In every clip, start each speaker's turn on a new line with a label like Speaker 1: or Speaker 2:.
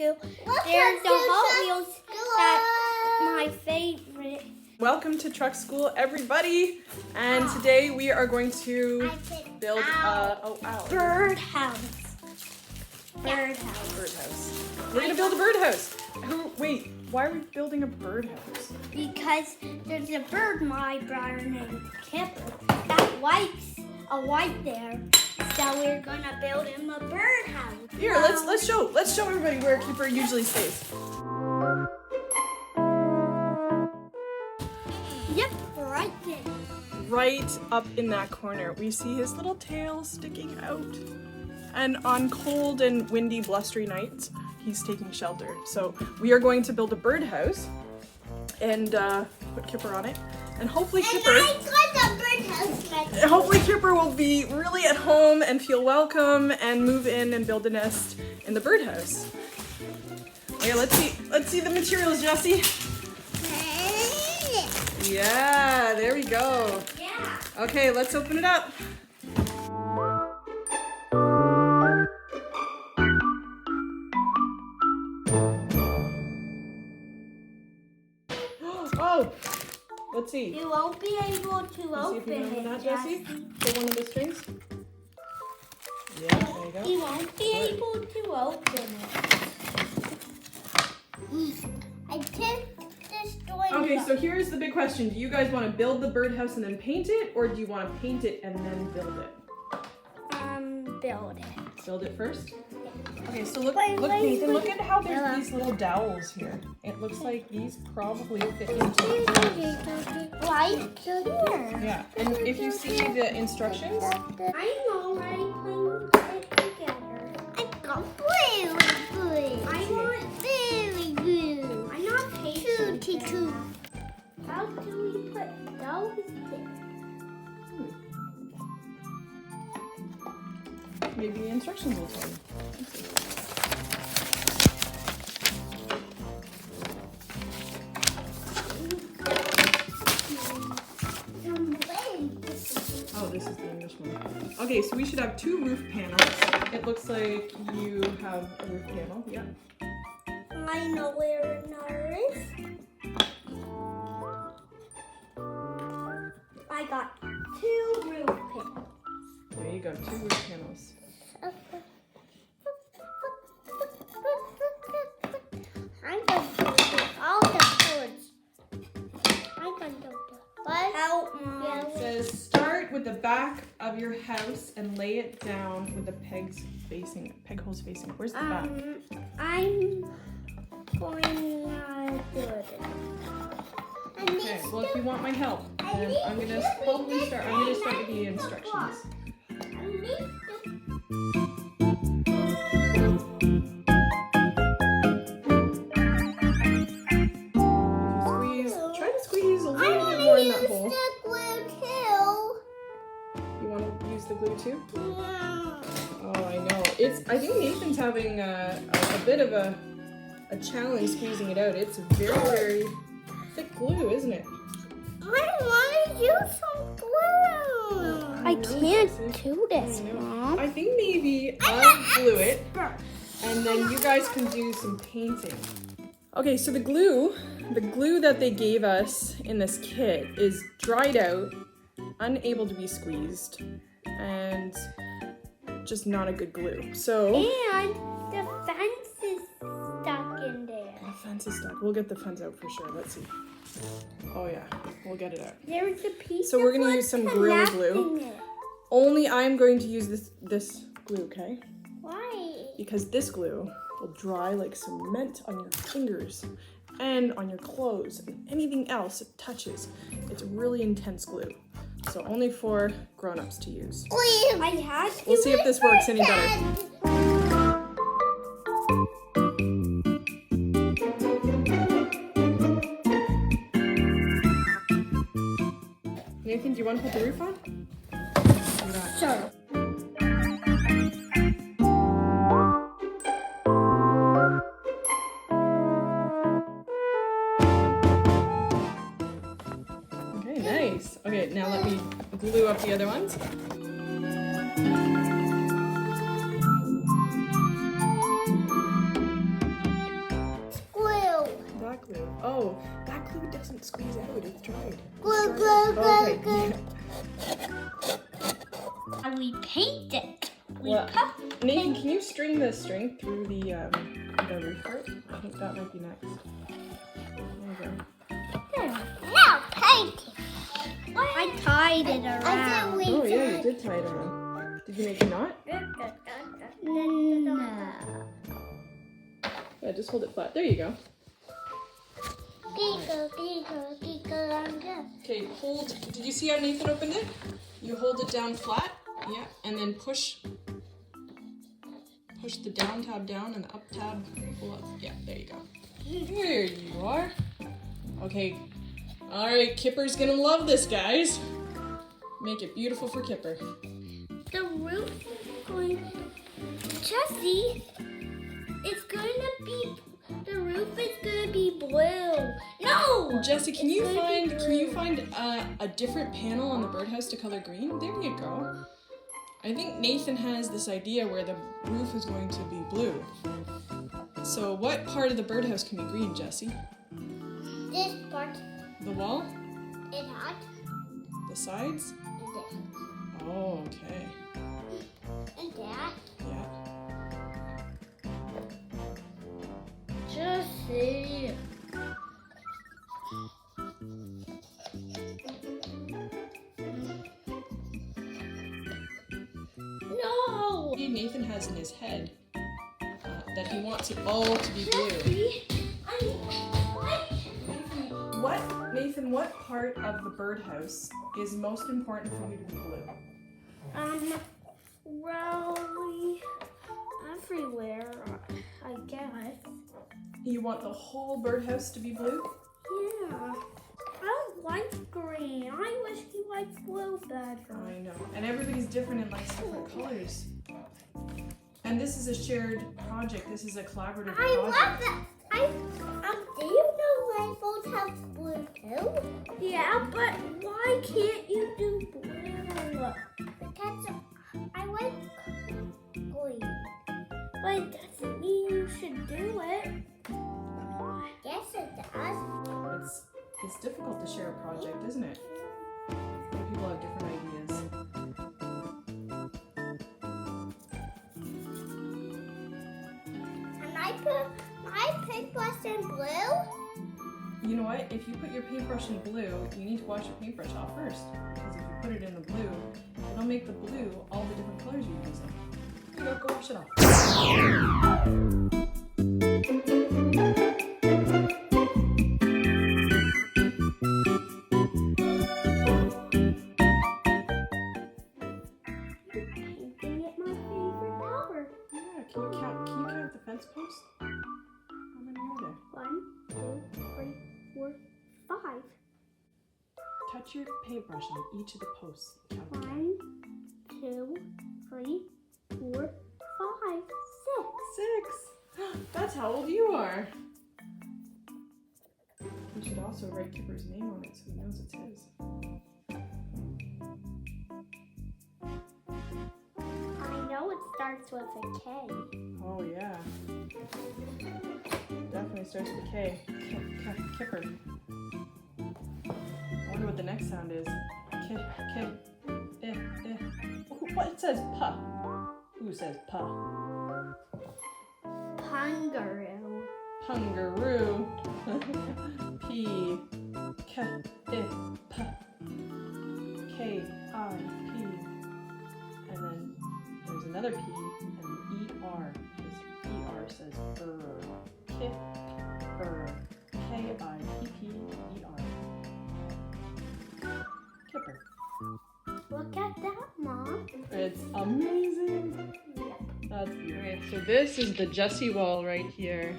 Speaker 1: School. There's the Hot Wheels that's my favorite.
Speaker 2: Welcome to Truck School, everybody. And today we are going to build a
Speaker 1: birdhouse.
Speaker 2: Birdhouse. We're gonna build a birdhouse. Wait, why are we building a birdhouse?
Speaker 1: Because there's a bird, my brother named Kipper, that likes a white there. So we're gonna build him a birdhouse.
Speaker 2: Here, let's show everybody where Kipper usually stays.
Speaker 1: Yep, right there.
Speaker 2: Right up in that corner, we see his little tail sticking out. And on cold and windy, blustery nights, he's taking shelter. So we are going to build a birdhouse and put Kipper on it. And hopefully Kipper will be really at home and feel welcome and move in and build a nest in the birdhouse. Okay, let's see the materials, Jessie. Yeah, there we go.
Speaker 1: Yeah.
Speaker 2: Okay, let's open it up. Oh, let's see.
Speaker 1: You won't be able to open it,
Speaker 2: Jessie. For one of the strings. Yeah, there you go.
Speaker 1: You won't be able to open it. I tipped this door.
Speaker 2: Okay, so here's the big question. Do you guys want to build the birdhouse and then paint it, or do you want to paint it and then build it?
Speaker 1: Build it.
Speaker 2: Build it first? Okay, so look, Nathan, look at how there's these little dowels here. It looks like these probably fit into
Speaker 1: Right here.
Speaker 2: Yeah, and if you see the instructions.
Speaker 1: I'm already putting it together. I got blue. I want very blue. I'm not patient. Two. How do we put those there?
Speaker 2: Maybe the instructions will tell you. Oh, this is the English one. Okay, so we should have 2 roof panels. It looks like you have a roof panel. Yeah.
Speaker 1: I know where another is. I got 2 roof panels.
Speaker 2: There you go, 2 roof panels.
Speaker 1: I'm going to do all the chords. I'm going to do help, Mom.
Speaker 2: It says start with the back of your house and lay it down with the peg holes facing. Where's the back?
Speaker 1: I'm going to do it.
Speaker 2: Okay, well if you want my help, then I'm gonna start with the instructions. Try to squeeze a little bit more in that hole. You want to use the glue too?
Speaker 1: Yeah.
Speaker 2: Oh, I know. I think Nathan's having a bit of a challenge squeezing it out. It's very, very thick glue, isn't it?
Speaker 1: I want to use some glue. I can't do this, Mom.
Speaker 2: I think maybe I'll glue it, and then you guys can do some painting. Okay, so the glue that they gave us in this kit is dried out, unable to be squeezed, and just not a good glue. So
Speaker 1: and the fence is stuck in there.
Speaker 2: the fence is stuck. We'll get the fence out for sure. Let's see. Oh yeah, we'll get it out.
Speaker 1: There's a piece.
Speaker 2: So we're gonna use some Gorilla Glue. Only I'm going to use this glue, okay?
Speaker 1: Why?
Speaker 2: Because this glue will dry like cement on your fingers and on your clothes and anything else it touches. It's really intense glue. So only for grown-ups to use. We'll see if this works any better. Nathan, do you want to put the roof on?
Speaker 1: Sure.
Speaker 2: Okay, nice. Okay, now let me glue up the other ones. glue doesn't squeeze out. It's dried.
Speaker 1: Glue, glue, glue,
Speaker 2: Okay.
Speaker 1: glue. And we paint it. We
Speaker 2: Well,
Speaker 1: put
Speaker 2: Nathan, can you string the string through the roof part? I think that might be next. There you go.
Speaker 1: Now painting. I tied it around.
Speaker 2: Oh yeah, you did tie it around. Did you make a knot?
Speaker 1: No.
Speaker 2: Yeah, just hold it flat. There you go. Okay, hold. Did you see how Nathan opened it? You hold it down flat, yeah, and then push the down tab down and the up tab pull up. Yeah, there you go. There you are. Okay. All right, Kipper's gonna love this, guys. Make it beautiful for Kipper.
Speaker 1: The roof is going. Jesse, the roof is gonna be blue. No.
Speaker 2: Jesse, can you find a different panel on the birdhouse to color green? There you go. I think Nathan has this idea where the roof is going to be blue. So what part of the birdhouse can be green, Jesse?
Speaker 1: This part.
Speaker 2: The wall?
Speaker 1: It hot.
Speaker 2: The sides? Oh, okay.
Speaker 1: And that.
Speaker 2: Yeah.
Speaker 1: Jesse. No.
Speaker 2: Nathan has in his head that he wants it all to be blue. Nathan, what part of the birdhouse is most important for you to be blue?
Speaker 1: Probably everywhere, I guess.
Speaker 2: You want the whole birdhouse to be blue?
Speaker 1: Yeah. I don't like green. I wish he liked blue better.
Speaker 2: I know. And everybody's different and likes different colors. And this is a shared project. This is a collaborative project.
Speaker 1: I love that. Do you know rainbows have blue too? Yeah, but why can't you do blue? Because I like green. But it doesn't mean you should do it. Yes, it does.
Speaker 2: It's difficult to share a project, isn't it? People have different ideas.
Speaker 1: And I put my paintbrush in blue.
Speaker 2: You know what? If you put your paintbrush in blue, you need to wash your paintbrush off first. Because if you put it in the blue, it'll make the blue all the different colors you're using. Here you go wash it off. Can you count the fence posts? How many are there?
Speaker 1: 1, 2, 3, 4, 5.
Speaker 2: Touch your paintbrush on each of the posts. Count them.
Speaker 1: 1, 2, 3, 4, 5,
Speaker 2: 6. That's how old you are. We should also write Kipper's name on it so he knows it's his.
Speaker 1: 6. I know it starts with a K.
Speaker 2: Oh yeah. Definitely starts with a K. Kipper. I wonder what the next sound is. What? It says pa. Who says pa?
Speaker 1: Pungaroo.
Speaker 2: Pungaroo. P. K. I. P. K. I. P. And then there's another P and an ER. This ER says Kipper. K-I-P-P-E-R. Kipper.
Speaker 1: Look at that, Mom.
Speaker 2: It's amazing.
Speaker 1: Yep.
Speaker 2: That's beautiful. So this is the Jesse wall right here.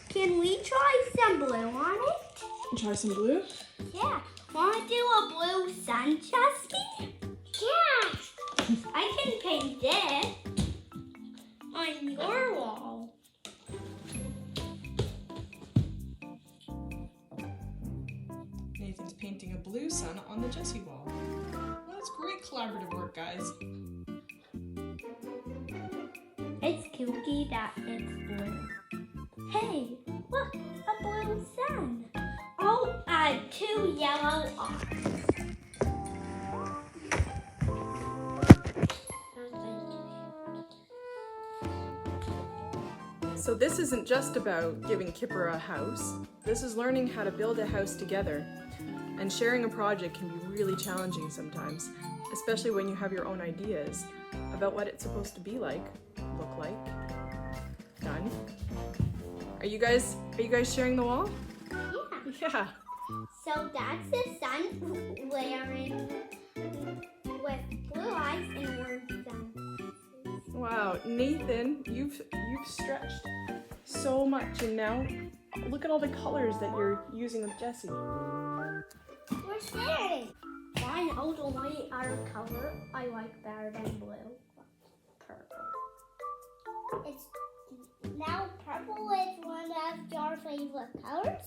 Speaker 1: Can we try some blue on it?
Speaker 2: Try some blue?
Speaker 1: Yeah. Want to do a blue sun, Chesky? Yeah. I can paint it on your wall.
Speaker 2: Nathan's painting a blue sun on the Jessie wall. Well, that's great collaborative work, guys.
Speaker 1: It's cute that it's blue. Hey, look, a blue sun. I'll add 2 yellow arms.
Speaker 2: So this isn't just about giving Kipper a house. This is learning how to build a house together. And sharing a project can be really challenging sometimes, especially when you have your own ideas about what it's supposed to be like, look like, done. Are you guys sharing the wall?
Speaker 1: Yeah.
Speaker 2: Yeah.
Speaker 1: So that's the sun wearing with blue eyes and orange sun.
Speaker 2: Wow, Nathan, you've stretched so much, and now look at all the colors that you're using with Jessie.
Speaker 1: We're sharing. I know the white other color I like better than blue. Purple. It's now purple is one of your favorite colors.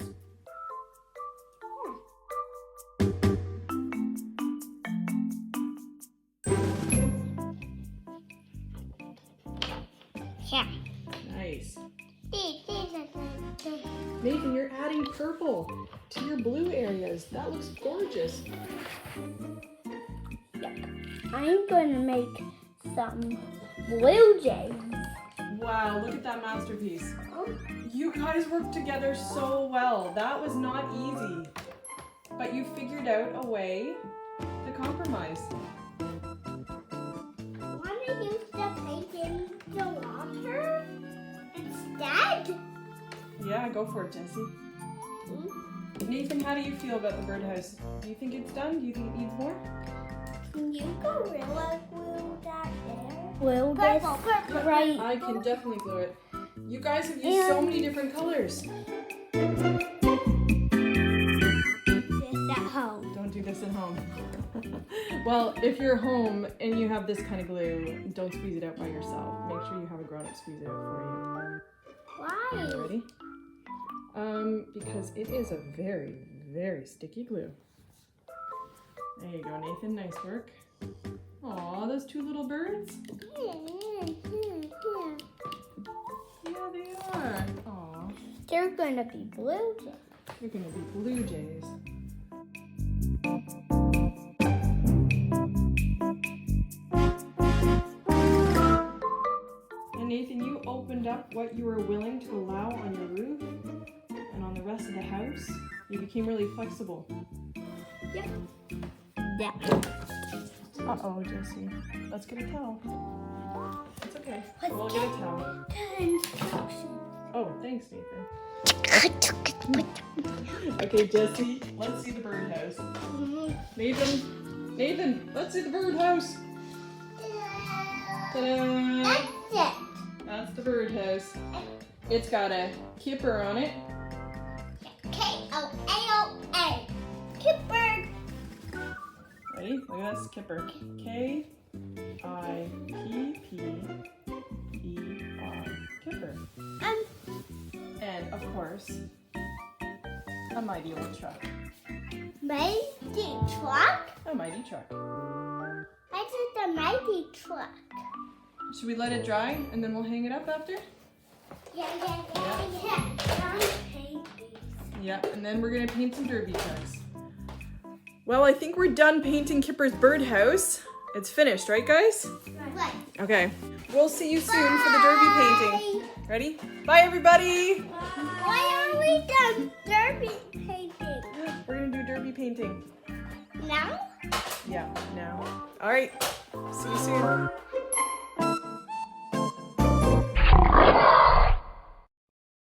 Speaker 1: Yeah.
Speaker 2: Nice. Nathan, you're adding purple to your blue areas. That looks gorgeous.
Speaker 1: I'm gonna make some blue jays.
Speaker 2: Wow, look at that masterpiece. You guys worked together so well. That was not easy. But you figured out a way to compromise.
Speaker 1: Wanna use the paint in the water instead?
Speaker 2: Yeah, go for it, Jessie. Nathan, how do you feel about the birdhouse? Do you think it's done? Do you think it needs more?
Speaker 1: Can you gorilla glue that there? Glue this right.
Speaker 2: I can definitely glue it. You guys have used so many different colors.
Speaker 1: This at home.
Speaker 2: Don't do this at home. Well, if you're home and you have this kind of glue, don't squeeze it out by yourself. Make sure you have a grown-up squeeze it out for you.
Speaker 1: Why?
Speaker 2: Ready? Because it is a very, very sticky glue. There you go, Nathan. Nice work. Aw, those 2 little birds? Yeah, they are. Aw.
Speaker 1: They're gonna be blue jays.
Speaker 2: They're gonna be blue jays. And Nathan, you opened up what you were willing to allow on your roof and on the rest of the house. You became really flexible.
Speaker 1: Yep. Yeah.
Speaker 2: Uh-oh, Jessie. Let's get a towel. It's okay. We'll get a towel. Oh, thanks, Nathan. Okay, Jessie, let's see the birdhouse. Nathan, let's see the birdhouse. Ta-da!
Speaker 1: That's it.
Speaker 2: That's the birdhouse. It's got a Kipper on it.
Speaker 1: K-O-A-O-A. Kipper.
Speaker 2: Ready? Look at this, Kipper. K-I-P-P-E-R. Kipper. And, of course, a mighty old truck.
Speaker 1: Mighty truck?
Speaker 2: A mighty truck.
Speaker 1: I said the mighty truck.
Speaker 2: Should we let it dry and then we'll hang it up after?
Speaker 1: Yeah.
Speaker 2: Yeah, and then we're gonna paint some derby trucks. Well, I think we're done painting Kipper's birdhouse. It's finished, right, guys?
Speaker 1: Right.
Speaker 2: Okay. We'll see you soon for the derby painting. Ready? Bye, everybody!
Speaker 1: Why are we done derby painting?
Speaker 2: We're gonna do derby painting.
Speaker 1: Now?
Speaker 2: Yeah, now. All right. See you soon.